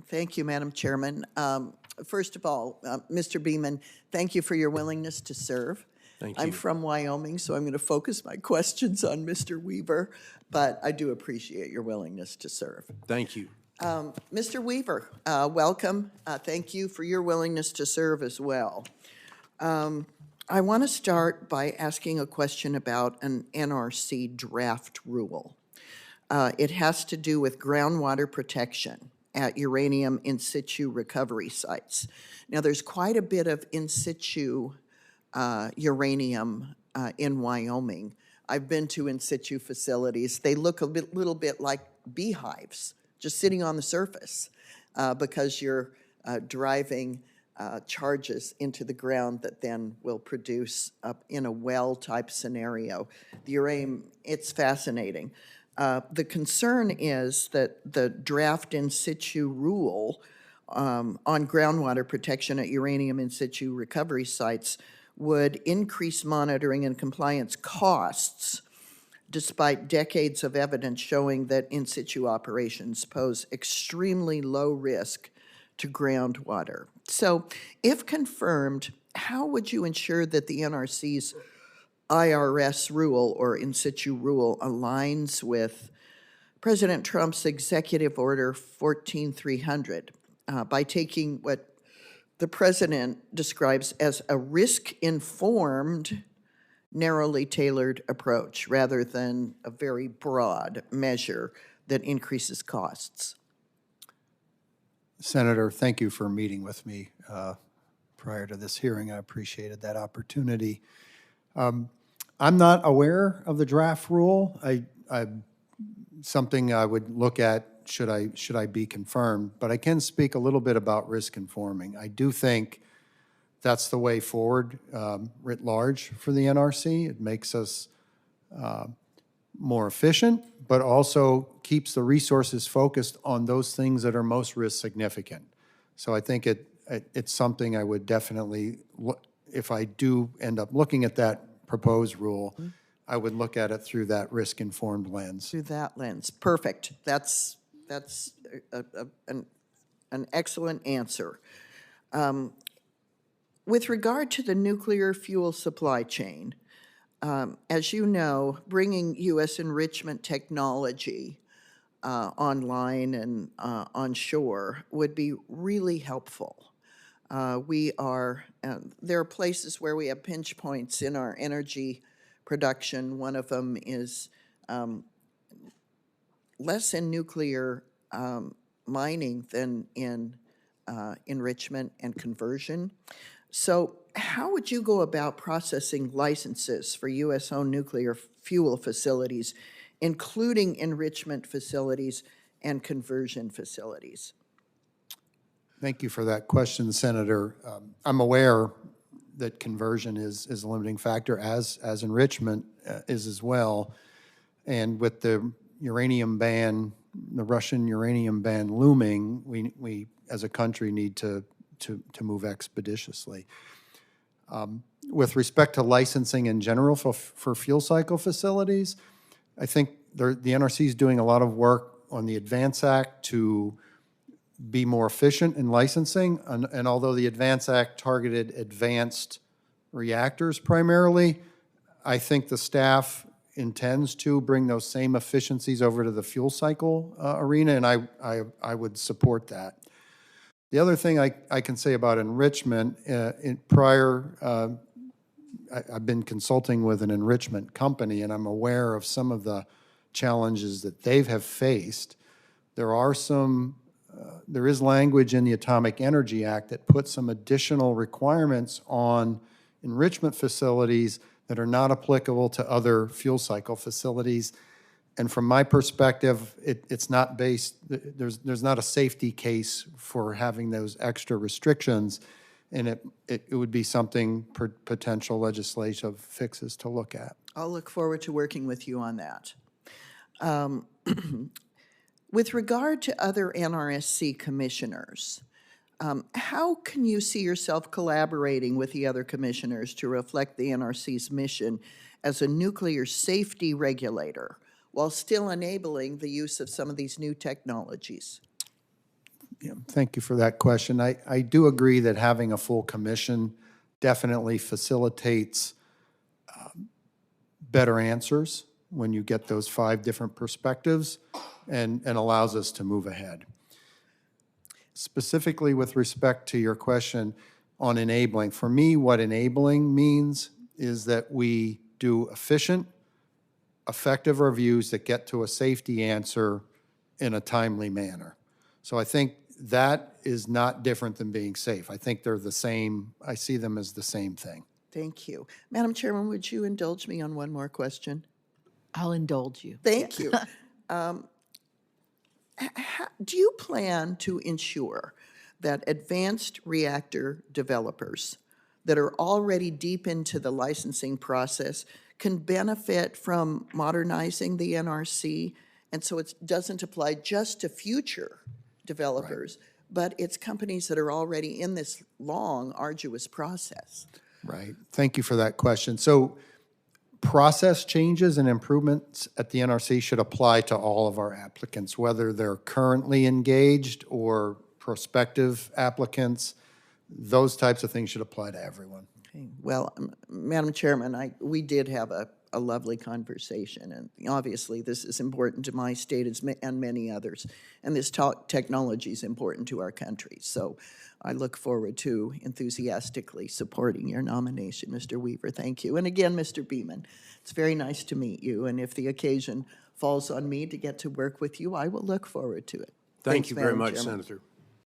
Thank you, Madam Chairman. First of all, Mr. Beeman, thank you for your willingness to serve. Thank I'm you. from Wyoming, so I'm going to focus my questions on Mr. Weaver, but I do appreciate your willingness to serve. Thank you. Mr. Weaver, welcome. Thank you for your willingness to serve as well. I want to start by asking a question about an NRC draft rule. It has to do with groundwater protection at uranium in situ recovery sites. Now, there's quite a bit of in situ uranium in Wyoming. I've been to in situ facilities. They look little bit like beehives, just sitting on the surface, because you're driving charges into the ground that then will produce up in a well-type scenario. The uranium, it's fascinating. The concern is that the draft in situ rule on groundwater protection at uranium in situ recovery sites would increase monitoring and compliance costs, despite decades of evidence showing that in situ operations pose extremely low risk to groundwater. So, if confirmed, how would you ensure that the NRC's IRS rule or in situ rule aligns with President Trump's executive order 14300 by taking what the president describes as a risk-informed, narrowly tailored approach rather than a very broad measure that increases costs? Senator, thank you for meeting with me prior to this hearing. I appreciated that opportunity. I'm not aware of the draft rule. Something I would look at should I be confirmed, but I can speak a little bit about risk informing. I do think that's the way forward writ large for the NRC. It makes us more efficient, but also keeps the resources focused on those things that are most risk significant. So I think it's something I would definitely, if I do end up looking at that proposed rule, I would look at it through that risk-informed lens. Through that lens. Perfect. That's an excellent answer. With regard to the nuclear fuel supply chain, as you know, bringing U.S. enrichment technology online and onshore would be really helpful. There are places where we have pinch points in our energy production. One of them is less in nuclear mining than in enrichment and conversion. So how would you go about processing licenses for U.S.-owned nuclear fuel facilities, including enrichment facilities and conversion facilities? Thank you for that question, Senator. I'm aware that conversion is a limiting factor, as enrichment is as well. And with the uranium ban, the Russian uranium ban looming, we as a country need to move expeditiously. With respect to licensing in general for fuel cycle facilities, I think the NRC is doing a lot of work on the ADVANCE Act to be more efficient in licensing. And although the ADVANCE Act targeted advanced reactors primarily, I think the staff intends to bring those same efficiencies over to the fuel cycle arena, and I would support that. The other thing I can say about enrichment, I've been consulting with an enrichment company, and I'm aware of some of the challenges that they have faced. There is language in the Atomic Energy Act that puts some additional requirements on enrichment facilities that are not applicable to other fuel cycle facilities. And from my perspective, it's not based, there's not a safety case for having those extra restrictions, and it would be something potential legislative fixes to look at. I'll look forward to working with you on that. With regard to other NRSC commissioners, how can you see yourself collaborating with the other commissioners to reflect the NRC's mission as a nuclear safety regulator while still enabling the use of some of these new technologies? Yeah, thank you for that question. I do agree that having a full commission definitely facilitates better answers when you get those 5 different perspectives and allows us to move ahead. Specifically with respect to your question on enabling, for me, what enabling means is that we do efficient, effective reviews that get to a safety answer in a timely manner. So I think that is not different than being safe. I think they're the same. I see them as the same thing. Thank you. Madam Chairman, would you indulge me on one more question? I'll indulge you. Thank you. Do you plan to ensure that advanced reactor developers that are already deep into the licensing process can benefit from modernizing the NRC? And so it doesn't apply just to future developers, but it's companies that are already in this long, arduous process. Right. Thank you for that question. So process changes and improvements at the NRC should apply to all of our applicants, whether they're currently engaged or prospective applicants. Those types of things should apply to everyone. Okay. Well, Madam Chairman, we did have a lovely conversation, and obviously this is important to my state and many others, and this technology is important to our country. So I look forward to enthusiastically supporting your nomination, Mr. Weaver. Thank you. And again, Mr. Beeman, it's very nice to meet you, and if the occasion falls on me to get to work with you, I will look forward to it. Thank Thanks, you very Madam much, Chairman. Senator.